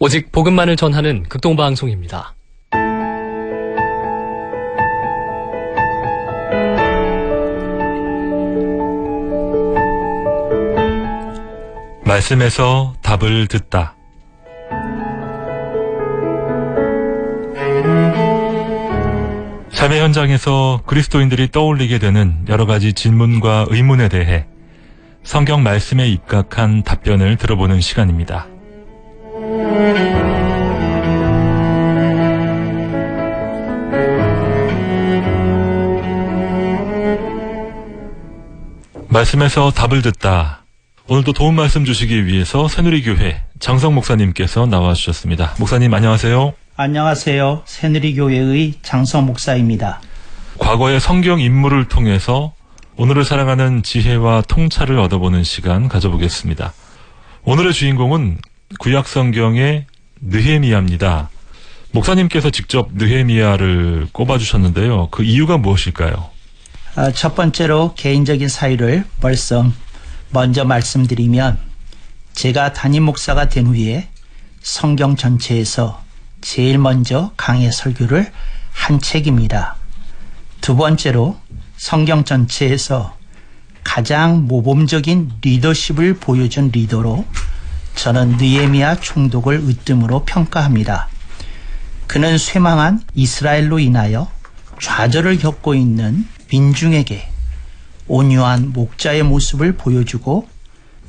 오직 복음만을 전하는 극동방송입니다. 말씀에서 답을 듣다. 삶의 현장에서 그리스도인들이 떠올리게 되는 여러 가지 질문과 의문에 대해 성경 말씀에 입각한 답변을 들어보는 시간입니다. 말씀에서 답을 듣다. 오늘도 도움 말씀 주시기 위해서 새누리교회 장성 목사님께서 나와주셨습니다. 목사님 안녕하세요. 안녕하세요. 새누리교회의 장성 목사입니다. 과거의 성경 인물을 통해서 오늘을 살아가는 지혜와 통찰을 얻어보는 시간 가져보겠습니다. 오늘의 주인공은 구약 성경의 느헤미야입니다. 목사님께서 직접 느헤미야를 꼽아주셨는데요. 그 이유가 무엇일까요? 첫 번째로 개인적인 사유를 먼저 말씀드리면, 제가 담임 목사가 된 후에 성경 전체에서 제일 먼저 강해 설교를 한 책입니다. 두 번째로 성경 전체에서 가장 모범적인 리더십을 보여준 리더로 저는 느헤미야 총독을 으뜸으로 평가합니다. 그는 쇠망한 이스라엘로 인하여 좌절을 겪고 있는 민중에게 온유한 목자의 모습을 보여주고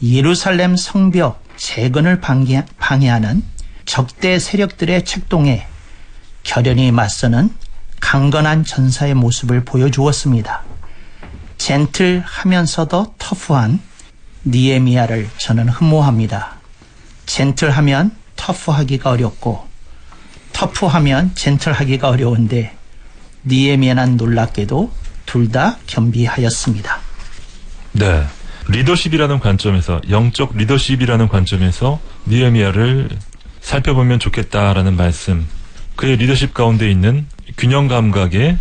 예루살렘 성벽 재건을 방해하는 적대 세력들의 책동에 결연히 맞서는 강건한 전사의 모습을 보여주었습니다. 젠틀하면서도 터프한 느헤미야를 저는 흠모합니다. 젠틀하면 터프하기가 어렵고 터프하면 젠틀하기가 어려운데 느헤미야는 놀랍게도 둘 다 겸비하였습니다. 네, 리더십이라는 관점에서, 영적 리더십이라는 관점에서 느헤미야를 살펴보면 좋겠다라는 말씀, 그의 리더십 가운데 있는 균형 감각에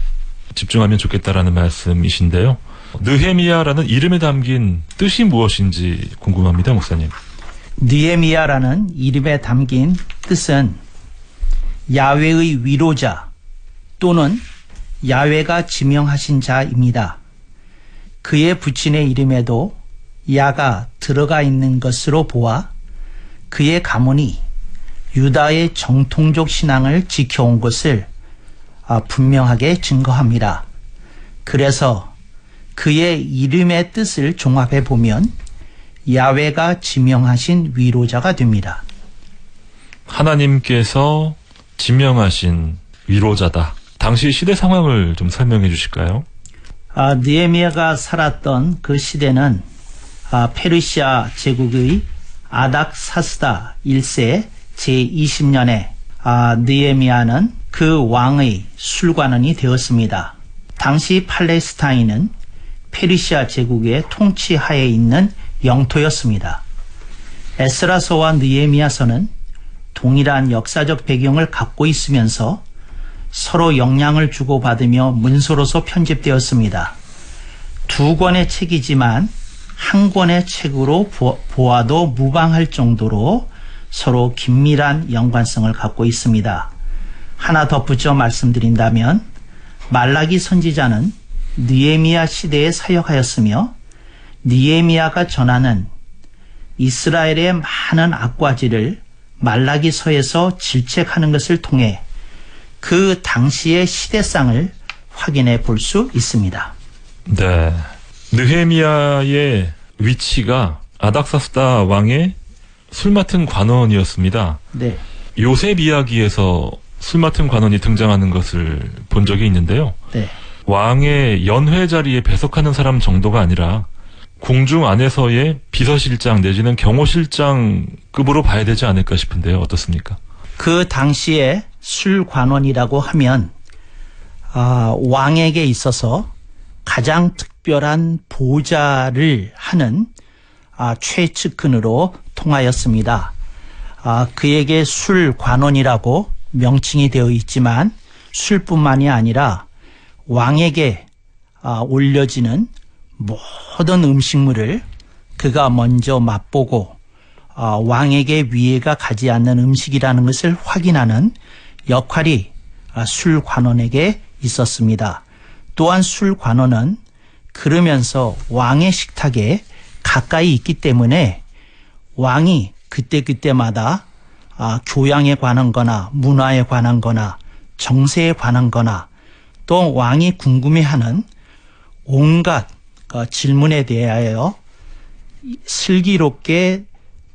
집중하면 좋겠다라는 말씀이신데요. 느헤미야라는 이름에 담긴 뜻이 무엇인지 궁금합니다, 목사님. 느헤미야라는 이름에 담긴 뜻은 야훼의 위로자 또는 야훼가 지명하신 자입니다. 그의 부친의 이름에도 야가 들어가 있는 것으로 보아 그의 가문이 유다의 정통적 신앙을 지켜온 것을 분명하게 증거합니다. 그래서 그의 이름의 뜻을 종합해 보면 야훼가 지명하신 위로자가 됩니다. 하나님께서 지명하신 위로자다. 당시 시대 상황을 좀 설명해 주실까요? 느헤미야가 살았던 그 시대는 페르시아 제국의 아닥사스다 1세 제20년에 느헤미야는 그 왕의 술관원이 되었습니다. 당시 팔레스타인은 페르시아 제국의 통치하에 있는 영토였습니다. 에스라서와 느헤미야서는 동일한 역사적 배경을 갖고 있으면서 서로 영향을 주고받으며 문서로서 편집되었습니다. 두 권의 책이지만 한 권의 책으로 보아도 무방할 정도로 서로 긴밀한 연관성을 갖고 있습니다. 하나 덧붙여 말씀드린다면 말라기 선지자는 느헤미야 시대에 사역하였으며 느헤미야가 전하는 이스라엘의 많은 악과지를 말라기서에서 질책하는 것을 통해 그 당시의 시대상을 확인해 볼 수 있습니다. 네, 느헤미야의 위치가 아닥사스다 왕의 술 맡은 관원이었습니다. 네. 요셉 이야기에서 술 맡은 관원이 등장하는 것을 본 적이 있는데요. 네. 왕의 연회 자리에 배석하는 사람 정도가 아니라 궁중 안에서의 비서실장 내지는 경호실장급으로 봐야 되지 않을까 싶은데요. 어떻습니까? 그 당시에 술관원이라고 하면 왕에게 있어서 가장 특별한 보좌를 하는 최측근으로 통하였습니다. 그에게 술관원이라고 명칭이 되어 있지만 술뿐만이 아니라 왕에게 올려지는 모든 음식물을 그가 먼저 맛보고 왕에게 위해가 가지 않는 음식이라는 것을 확인하는 역할이 술관원에게 있었습니다. 또한 술관원은 그러면서 왕의 식탁에 가까이 있기 때문에 왕이 그때그때마다 교양에 관한 거나 문화에 관한 거나 정세에 관한 거나 또 왕이 궁금해하는 온갖 질문에 대하여 슬기롭게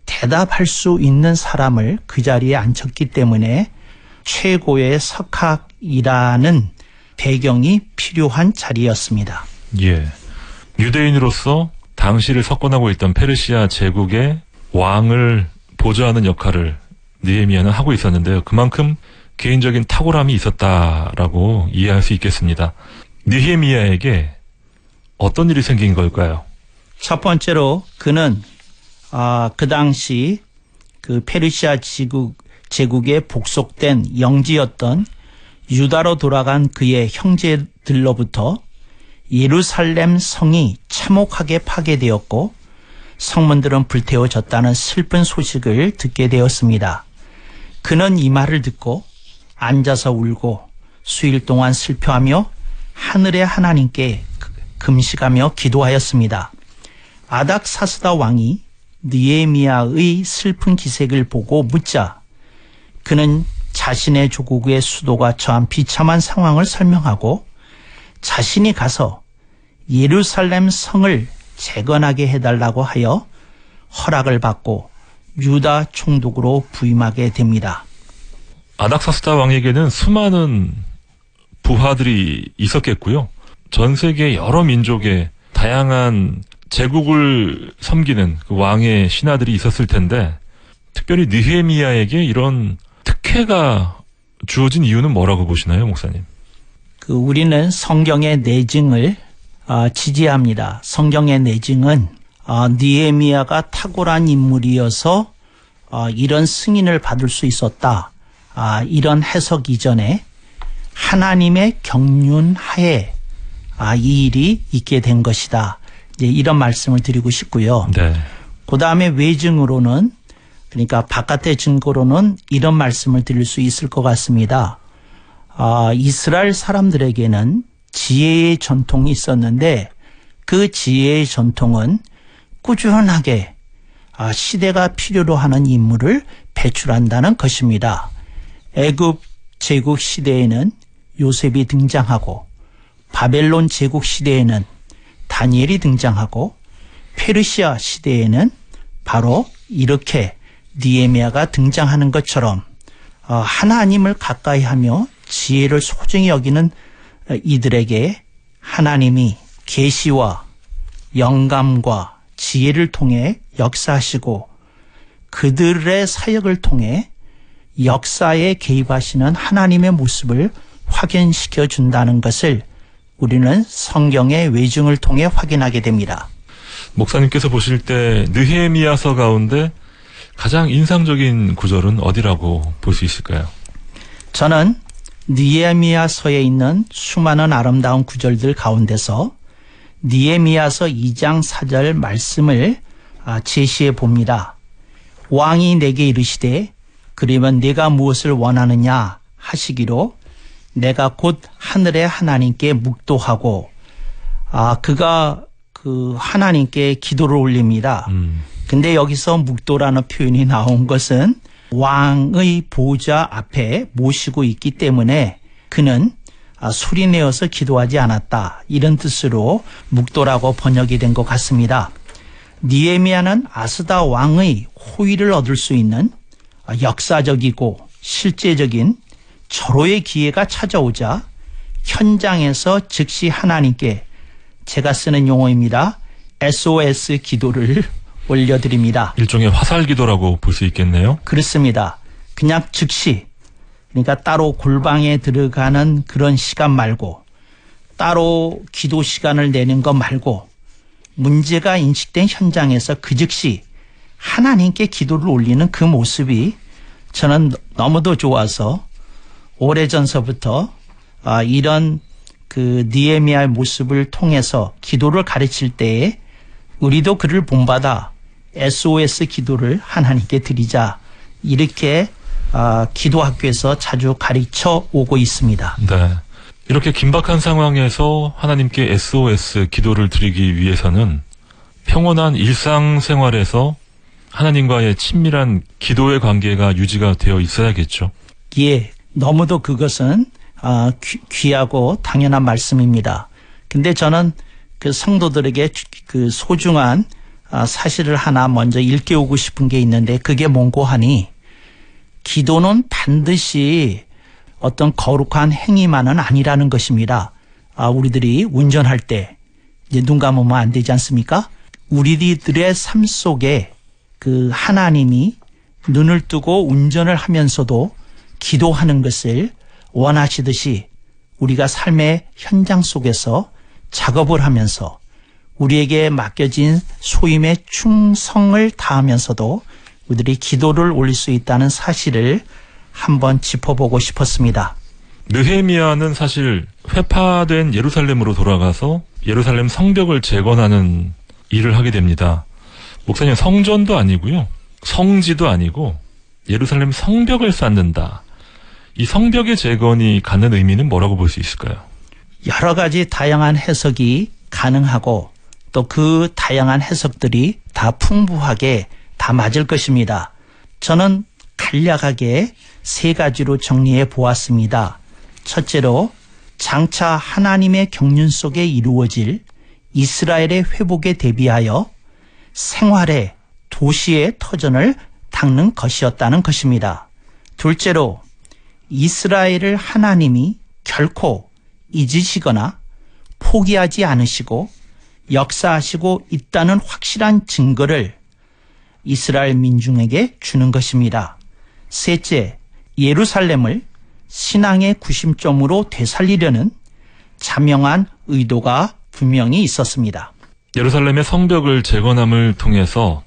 대답할 수 있는 사람을 그 자리에 앉혔기 때문에 최고의 석학이라는 배경이 필요한 자리였습니다. 예. 유대인으로서 당시를 석권하고 있던 페르시아 제국의 왕을 보좌하는 역할을 느헤미야는 하고 있었는데요. 그만큼 개인적인 탁월함이 있었다라고 이해할 수 있겠습니다. 느헤미야에게 어떤 일이 생긴 걸까요? 첫 번째로 그는 그 당시 그 페르시아 제국에 복속된 영지였던 유다로 돌아간 그의 형제들로부터 예루살렘 성이 참혹하게 파괴되었고 성문들은 불태워졌다는 슬픈 소식을 듣게 되었습니다. 그는 이 말을 듣고 앉아서 울고 수일 동안 슬퍼하며 하늘의 하나님께 금식하며 기도하였습니다. 아닥사스다 왕이 느헤미야의 슬픈 기색을 보고 묻자 그는 자신의 조국의 수도가 처한 비참한 상황을 설명하고 자신이 가서 예루살렘 성을 재건하게 해달라고 하여 허락을 받고 유다 총독으로 부임하게 됩니다. 아닥사스다 왕에게는 수많은 부하들이 있었겠고요. 전 세계 여러 민족의 다양한 제국을 섬기는 그 왕의 신하들이 있었을 텐데 특별히 느헤미야에게 이런 특혜가 주어진 이유는 뭐라고 보시나요, 목사님? 우리는 성경의 내증을 지지합니다. 성경의 내증은 느헤미야가 탁월한 인물이어서 이런 승인을 받을 수 있었다. 이런 해석 이전에 하나님의 경륜하에 이 일이 있게 된 것이다. 이제 이런 말씀을 드리고 싶고요. 네. 그 다음에 외증으로는 그러니까 바깥의 증거로는 이런 말씀을 드릴 수 있을 것 같습니다. 이스라엘 사람들에게는 지혜의 전통이 있었는데 그 지혜의 전통은 꾸준하게 시대가 필요로 하는 인물을 배출한다는 것입니다. 애굽 제국 시대에는 요셉이 등장하고 바벨론 제국 시대에는 다니엘이 등장하고 페르시아 시대에는 바로 이렇게 느헤미야가 등장하는 것처럼 하나님을 가까이 하며 지혜를 소중히 여기는 이들에게 하나님이 계시와 영감과 지혜를 통해 역사하시고 그들의 사역을 통해 역사에 개입하시는 하나님의 모습을 확인시켜 준다는 것을 우리는 성경의 외증을 통해 확인하게 됩니다. 목사님께서 보실 때 느헤미야서 가운데 가장 인상적인 구절은 어디라고 볼 수 있을까요? 저는 느헤미야서에 있는 수많은 아름다운 구절들 가운데서 느헤미야서 2장 4절 말씀을 제시해 봅니다. 왕이 내게 이르시되 그러면 네가 무엇을 원하느냐 하시기로 내가 곧 하늘의 하나님께 묵도하고 그가 그 하나님께 기도를 올립니다. 근데 여기서 묵도라는 표현이 나온 것은 왕의 보좌 앞에 모시고 있기 때문에 그는 소리내어서 기도하지 않았다. 이런 뜻으로 묵도라고 번역이 된 것 같습니다. 느헤미야는 아스다 왕의 호의를 얻을 수 있는 역사적이고 실제적인 절호의 기회가 찾아오자 현장에서 즉시 하나님께 제가 쓰는 용어입니다. SOS 기도를 올려드립니다. 일종의 화살 기도라고 볼 수 있겠네요. 그렇습니다. 그냥 즉시 그러니까 따로 골방에 들어가는 그런 시간 말고 따로 기도 시간을 내는 것 말고 문제가 인식된 현장에서 그 즉시 하나님께 기도를 올리는 그 모습이 저는 너무도 좋아서 오래전서부터 이런 그 느헤미야의 모습을 통해서 기도를 가르칠 때에 우리도 그를 본받아 SOS 기도를 하나님께 드리자. 이렇게 기도학교에서 자주 가르쳐 오고 있습니다. 네. 이렇게 긴박한 상황에서 하나님께 SOS 기도를 드리기 위해서는 평온한 일상생활에서 하나님과의 친밀한 기도의 관계가 유지가 되어 있어야겠죠. 예, 너무도 그것은 귀하고 당연한 말씀입니다. 근데 저는 그 성도들에게 그 소중한 사실을 하나 먼저 일깨우고 싶은 게 있는데, 그게 뭔고 하니, 기도는 반드시 어떤 거룩한 행위만은 아니라는 것입니다. 우리들이 운전할 때 이제 눈 감으면 안 되지 않습니까? 우리들의 삶 속에 그 하나님이 눈을 뜨고 운전을 하면서도 기도하는 것을 원하시듯이 우리가 삶의 현장 속에서 작업을 하면서 우리에게 맡겨진 소임에 충성을 다하면서도 우리들이 기도를 올릴 수 있다는 사실을 한번 짚어보고 싶었습니다. 느헤미야는 사실 회파된 예루살렘으로 돌아가서 예루살렘 성벽을 재건하는 일을 하게 됩니다. 목사님, 성전도 아니고요, 성지도 아니고 예루살렘 성벽을 쌓는다. 이 성벽의 재건이 갖는 의미는 뭐라고 볼 수 있을까요? 여러 가지 다양한 해석이 가능하고 또 그 다양한 해석들이 다 풍부하게 다 맞을 것입니다. 저는 간략하게 세 가지로 정리해 보았습니다. 첫째로, 장차 하나님의 경륜 속에 이루어질 이스라엘의 회복에 대비하여 생활의 도시의 터전을 닦는 것이었다는 것입니다. 둘째로, 이스라엘을 하나님이 결코 잊으시거나 포기하지 않으시고 역사하시고 있다는 확실한 증거를 이스라엘 민중에게 주는 것입니다. 셋째, 예루살렘을 신앙의 구심점으로 되살리려는 자명한 의도가 분명히 있었습니다. 예루살렘의 성벽을 재건함을 통해서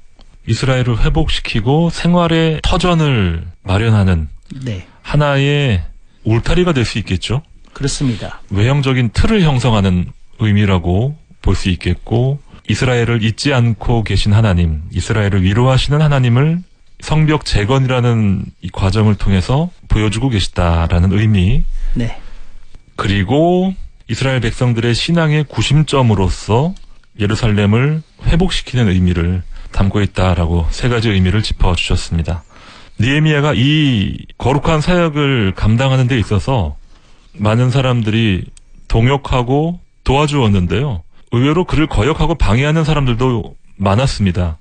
이스라엘을 회복시키고 생활의 터전을 마련하는 네, 하나의 울타리가 될 수 있겠죠. 그렇습니다. 외형적인 틀을 형성하는 의미라고 볼 수 있겠고, 이스라엘을 잊지 않고 계신 하나님, 이스라엘을 위로하시는 하나님을 성벽 재건이라는 이 과정을 통해서 보여주고 계시다라는 의미. 네, 그리고 이스라엘 백성들의 신앙의 구심점으로서 예루살렘을 회복시키는 의미를 담고 있다라고 세 가지 의미를 짚어주셨습니다. 느헤미야가 이 거룩한 사역을 감당하는 데 있어서 많은 사람들이 동역하고 도와주었는데요. 의외로 그를 거역하고 방해하는 사람들도 많았습니다.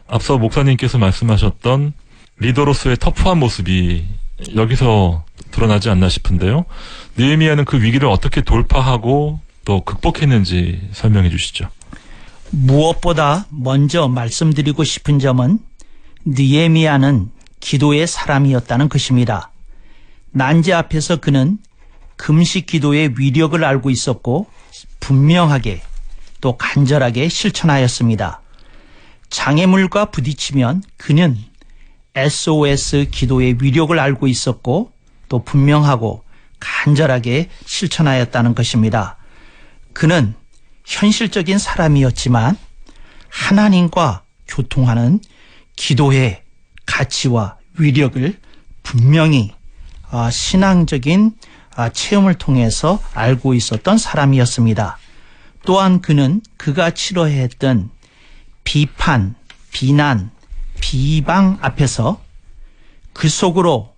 앞서 목사님께서 말씀하셨던 리더로서의 터프한 모습이 여기서 드러나지 않나 싶은데요. 느헤미야는 그 위기를 어떻게 돌파하고 또 극복했는지 설명해 주시죠. 무엇보다 먼저 말씀드리고 싶은 점은 느헤미야는 기도의 사람이었다는 것입니다. 난제 앞에서 그는 금식 기도의 위력을 알고 있었고 분명하게 또 간절하게 실천하였습니다. 장애물과 부딪히면 그는 SOS 기도의 위력을 알고 있었고 또 분명하고 간절하게 실천하였다는 것입니다. 그는 현실적인 사람이었지만 하나님과 교통하는 기도의 가치와 위력을 분명히 신앙적인 체험을 통해서 알고 있었던 사람이었습니다. 또한 그는 그가 치러했던 비판, 비난, 비방 앞에서 그 속으로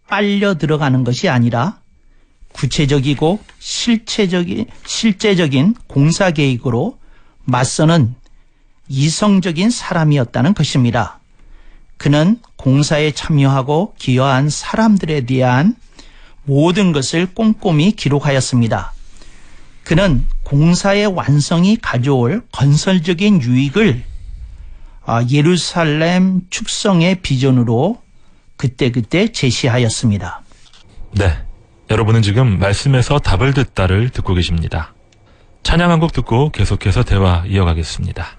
빨려 들어가는 것이 아니라 구체적이고 실제적인 공사 계획으로 맞서는 이성적인 사람이었다는 것입니다. 그는 공사에 참여하고 기여한 사람들에 대한 모든 것을 꼼꼼히 기록하였습니다. 그는 공사의 완성이 가져올 건설적인 유익을 예루살렘 축성의 비전으로 그때그때 제시하였습니다. 네, 여러분은 지금 말씀에서 답을 듣다를 듣고 계십니다. 찬양 한 곡 듣고 계속해서 대화 이어가겠습니다.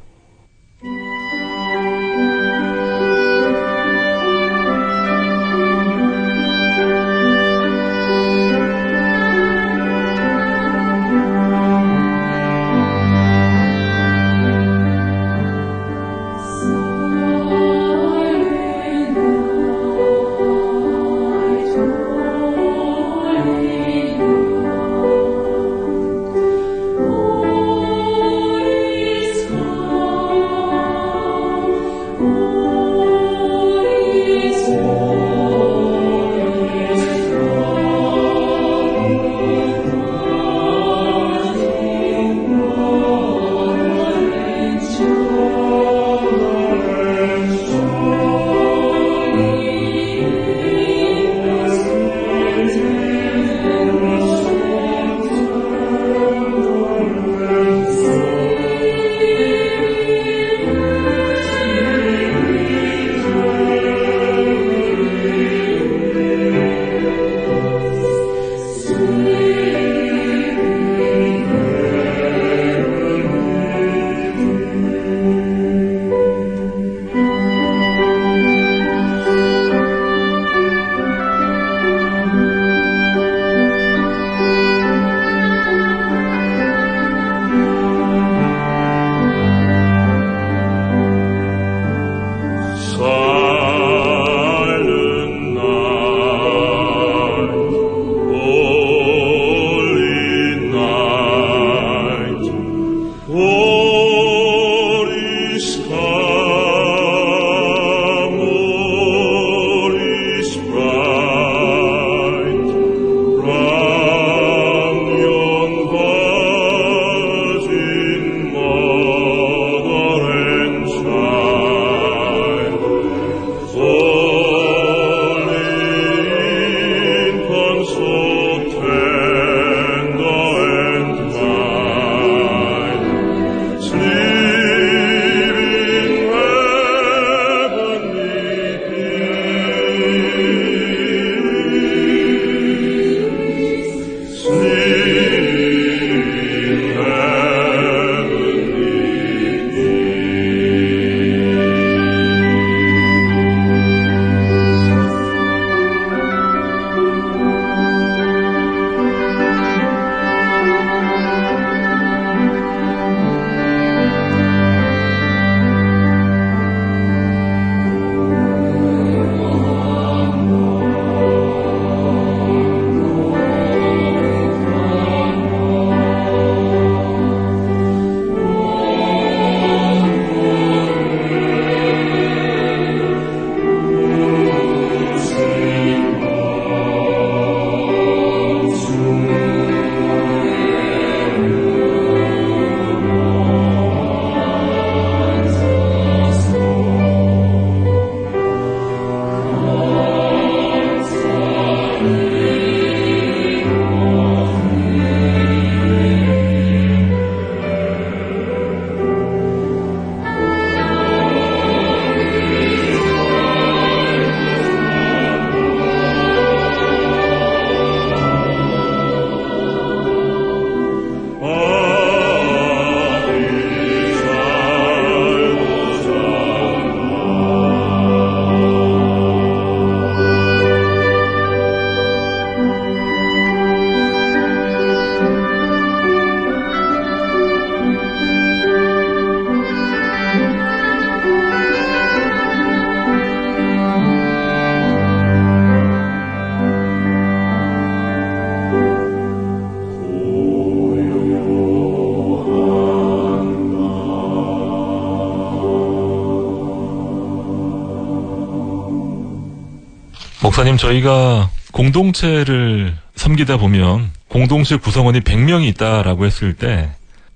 목사님, 저희가 공동체를 섬기다 보면 공동체 구성원이 100명이 있다라고 했을 때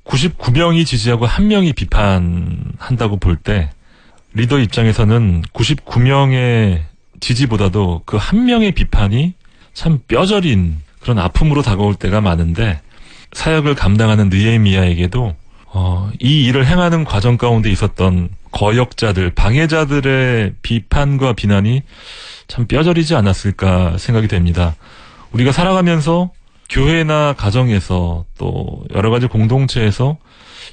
99명이 지지하고 1명이 비판한다고 볼 때 리더 입장에서는 99명의 지지보다도 그 1명의 비판이 참 뼈저린 그런 아픔으로 다가올 때가 많은데, 사역을 감당하는 느헤미야에게도 이 일을 행하는 과정 가운데 있었던 거역자들, 방해자들의 비판과 비난이 참 뼈저리지 않았을까 생각이 됩니다. 우리가 살아가면서 교회나 가정에서 또 여러 가지 공동체에서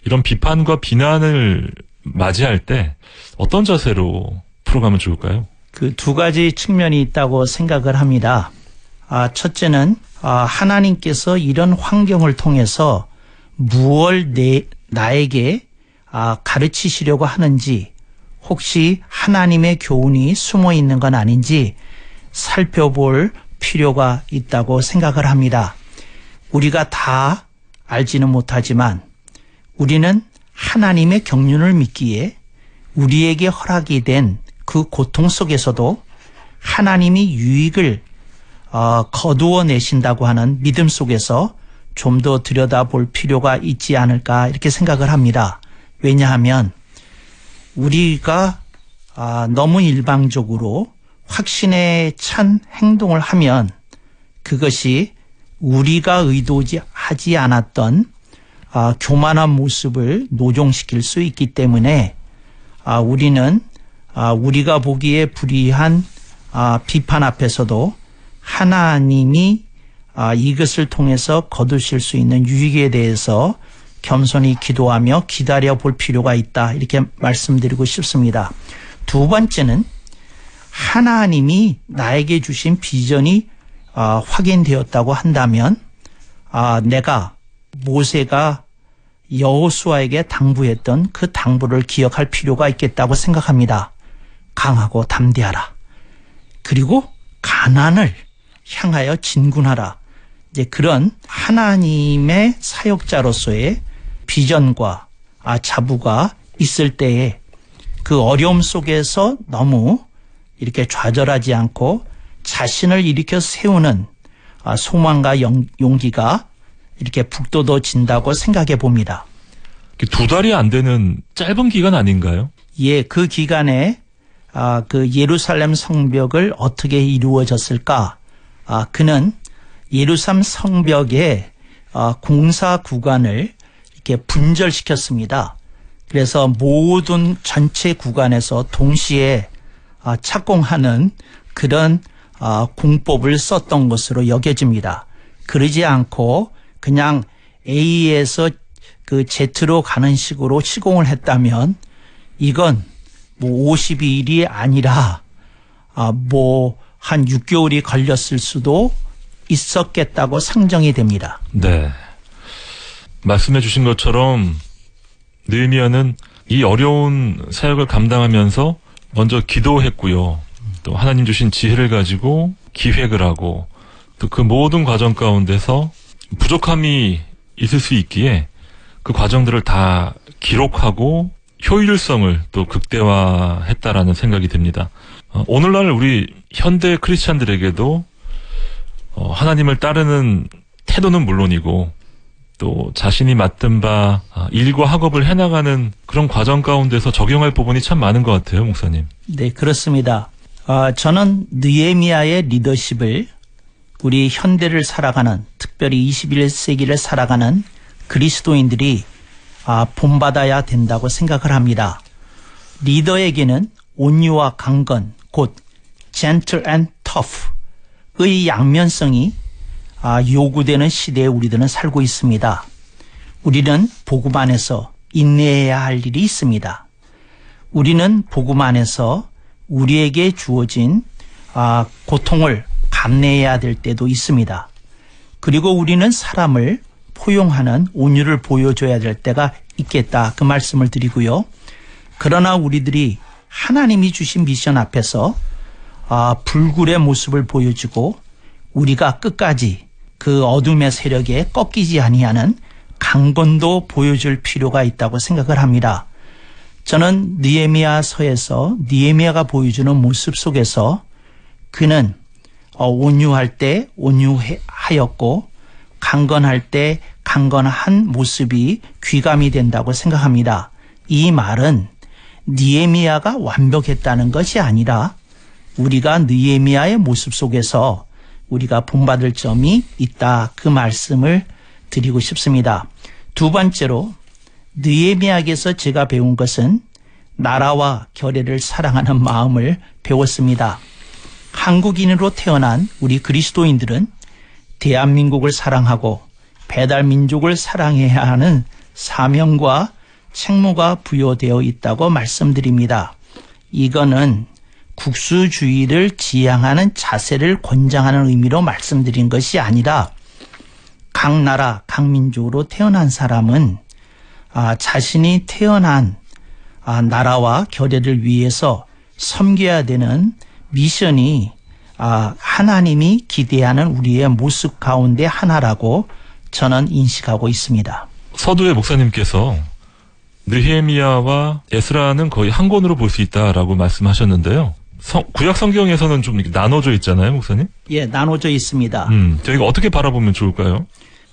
이런 비판과 비난을 맞이할 때 어떤 자세로 풀어가면 좋을까요? 그 두 가지 측면이 있다고 생각을 합니다. 첫째는 하나님께서 이런 환경을 통해서 무엇을 나에게 가르치시려고 하는지, 혹시 하나님의 교훈이 숨어 있는 건 아닌지 살펴볼 필요가 있다고 생각을 합니다. 우리가 다 알지는 못하지만 우리는 하나님의 경륜을 믿기에 우리에게 허락이 된 그 고통 속에서도 하나님이 유익을 거두어 내신다고 하는 믿음 속에서 좀 더 들여다볼 필요가 있지 않을까, 이렇게 생각을 합니다. 왜냐하면 우리가 너무 일방적으로 확신에 찬 행동을 하면 그것이 우리가 의도하지 않았던 교만한 모습을 노종시킬 수 있기 때문에 우리는 우리가 보기에 불이한 비판 앞에서도 하나님이 이것을 통해서 거두실 수 있는 유익에 대해서 겸손히 기도하며 기다려 볼 필요가 있다, 이렇게 말씀드리고 싶습니다. 두 번째는 하나님이 나에게 주신 비전이 확인되었다고 한다면 내가 모세가 여호수아에게 당부했던 그 당부를 기억할 필요가 있겠다고 생각합니다. 강하고 담대하라. 그리고 가난을 향하여 진군하라. 이제 그런 하나님의 사역자로서의 비전과 자부가 있을 때에 그 어려움 속에서 너무 이렇게 좌절하지 않고 자신을 일으켜 세우는 소망과 용기가 이렇게 북돋워진다고 생각해 봅니다. 2달이 안 되는 짧은 기간 아닌가요? 예, 그 기간에 그 예루살렘 성벽을 어떻게 이루어졌을까? 그는 예루살렘 성벽의 공사 구간을 이렇게 분절시켰습니다. 그래서 모든 전체 구간에서 동시에 착공하는 그런 공법을 썼던 것으로 여겨집니다. 그러지 않고 그냥 A에서 그 Z로 가는 식으로 시공을 했다면 이건 뭐 52일이 아니라 한 6개월이 걸렸을 수도 있었겠다고 상정이 됩니다. 네. 말씀해 주신 것처럼 느헤미야는 이 어려운 사역을 감당하면서 먼저 기도했고요. 또 하나님 주신 지혜를 가지고 기획을 하고, 또 그 모든 과정 가운데서 부족함이 있을 수 있기에 그 과정들을 다 기록하고 효율성을 또 극대화했다라는 생각이 듭니다. 오늘날 우리 현대 크리스찬들에게도 하나님을 따르는 태도는 물론이고 또 자신이 맡은 바 일과 학업을 해나가는 그런 과정 가운데서 적용할 부분이 참 많은 것 같아요, 목사님. 네, 그렇습니다. 저는 느헤미야의 리더십을 우리 현대를 살아가는, 특별히 21세기를 살아가는 그리스도인들이 본받아야 된다고 생각을 합니다. 리더에게는 온유와 강건, 곧 gentle and tough의 양면성이 요구되는 시대에 우리들은 살고 있습니다. 우리는 복음 안에서 인내해야 할 일이 있습니다. 우리는 복음 안에서 우리에게 주어진 고통을 감내해야 될 때도 있습니다. 그리고 우리는 사람을 포용하는 온유를 보여줘야 될 때가 있겠다, 그 말씀을 드리고요. 그러나 우리들이 하나님이 주신 미션 앞에서 불굴의 모습을 보여주고 우리가 끝까지 그 어둠의 세력에 꺾이지 아니하는 강건도 보여줄 필요가 있다고 생각을 합니다. 저는 느헤미야서에서 느헤미야가 보여주는 모습 속에서 그는 온유할 때 온유하였고 강건할 때 강건한 모습이 귀감이 된다고 생각합니다. 이 말은 느헤미야가 완벽했다는 것이 아니라 우리가 느헤미야의 모습 속에서 우리가 본받을 점이 있다, 그 말씀을 드리고 싶습니다. 두 번째로 느헤미야에게서 제가 배운 것은 나라와 결례를 사랑하는 마음을 배웠습니다. 한국인으로 태어난 우리 그리스도인들은 대한민국을 사랑하고 배달민족을 사랑해야 하는 사명과 책무가 부여되어 있다고 말씀드립니다. 이거는 국수주의를 지향하는 자세를 권장하는 의미로 말씀드린 것이 아니라 각 나라, 각 민족으로 태어난 사람은 자신이 태어난 나라와 결례를 위해서 섬겨야 되는 미션이 하나님이 기대하는 우리의 모습 가운데 하나라고 저는 인식하고 있습니다. 서두에 목사님께서 느헤미야와 에스라는 거의 한 권으로 볼 수 있다라고 말씀하셨는데요. 구약 성경에서는 좀 이렇게 나눠져 있잖아요, 목사님? 예, 나눠져 있습니다. 저희가 어떻게 바라보면 좋을까요?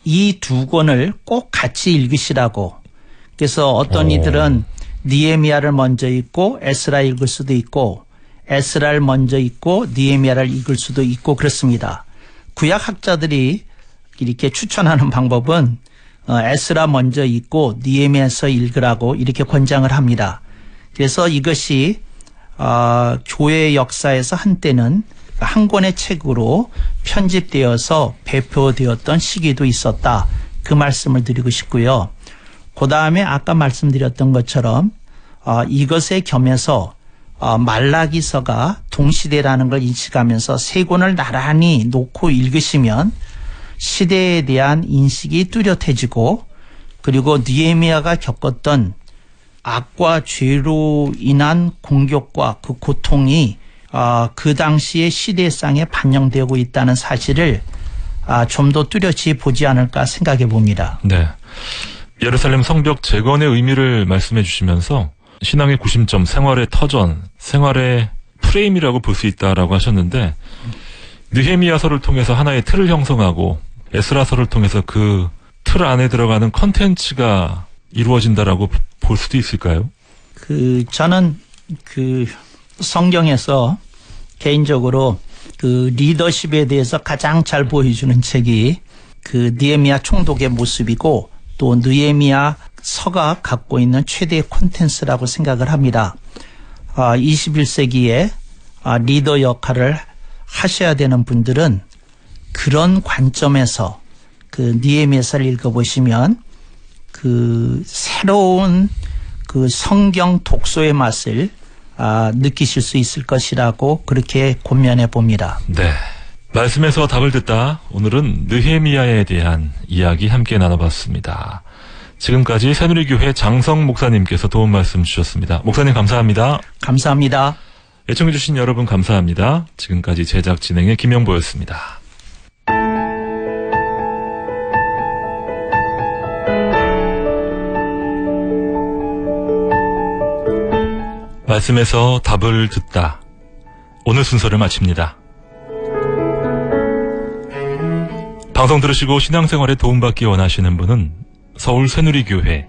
이 두 권을 꼭 같이 읽으시라고. 그래서 어떤 이들은 느헤미야를 먼저 읽고 에스라 읽을 수도 있고 에스라를 먼저 읽고 느헤미야를 읽을 수도 있고 그렇습니다. 구약 학자들이 이렇게 추천하는 방법은 에스라 먼저 읽고 느헤미야서 읽으라고 이렇게 권장을 합니다. 그래서 이것이 교회 역사에서 한때는 한 권의 책으로 편집되어서 배포되었던 시기도 있었다. 그 말씀을 드리고 싶고요. 그 다음에 아까 말씀드렸던 것처럼 이것에 겸해서 말라기서가 동시대라는 걸 인식하면서 세 권을 나란히 놓고 읽으시면 시대에 대한 인식이 뚜렷해지고 그리고 느헤미야가 겪었던 악과 죄로 인한 공격과 그 고통이 그 당시의 시대상에 반영되고 있다는 사실을 좀 더 뚜렷이 보지 않을까 생각해 봅니다. 네. 예루살렘 성벽 재건의 의미를 말씀해 주시면서 신앙의 구심점, 생활의 터전, 생활의 프레임이라고 볼 수 있다라고 하셨는데 느헤미야서를 통해서 하나의 틀을 형성하고 에스라서를 통해서 그 틀 안에 들어가는 컨텐츠가 이루어진다라고 볼 수도 있을까요? 저는 성경에서 개인적으로 리더십에 대해서 가장 잘 보여주는 책이 느헤미야 총독의 모습이고 또 느헤미야 서가 갖고 있는 최대의 콘텐츠라고 생각을 합니다. 21세기에 리더 역할을 하셔야 되는 분들은 그런 관점에서 느헤미야서를 읽어보시면 새로운 성경 독서의 맛을 느끼실 수 있을 것이라고 그렇게 권면해 봅니다. 네. 말씀에서 답을 듣다 오늘은 느헤미야에 대한 이야기 함께 나눠봤습니다. 지금까지 새누리교회 장성 목사님께서 도움 말씀 주셨습니다. 목사님 감사합니다. 감사합니다. 애청해 주신 여러분 감사합니다. 지금까지 제작 진행의 김영보였습니다. 말씀에서 답을 듣다. 오늘 순서를 마칩니다. 방송 들으시고 신앙생활에 도움받기 원하시는 분은 서울 새누리교회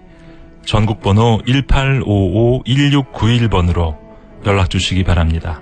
전국번호 1855-1691번으로 연락 주시기 바랍니다.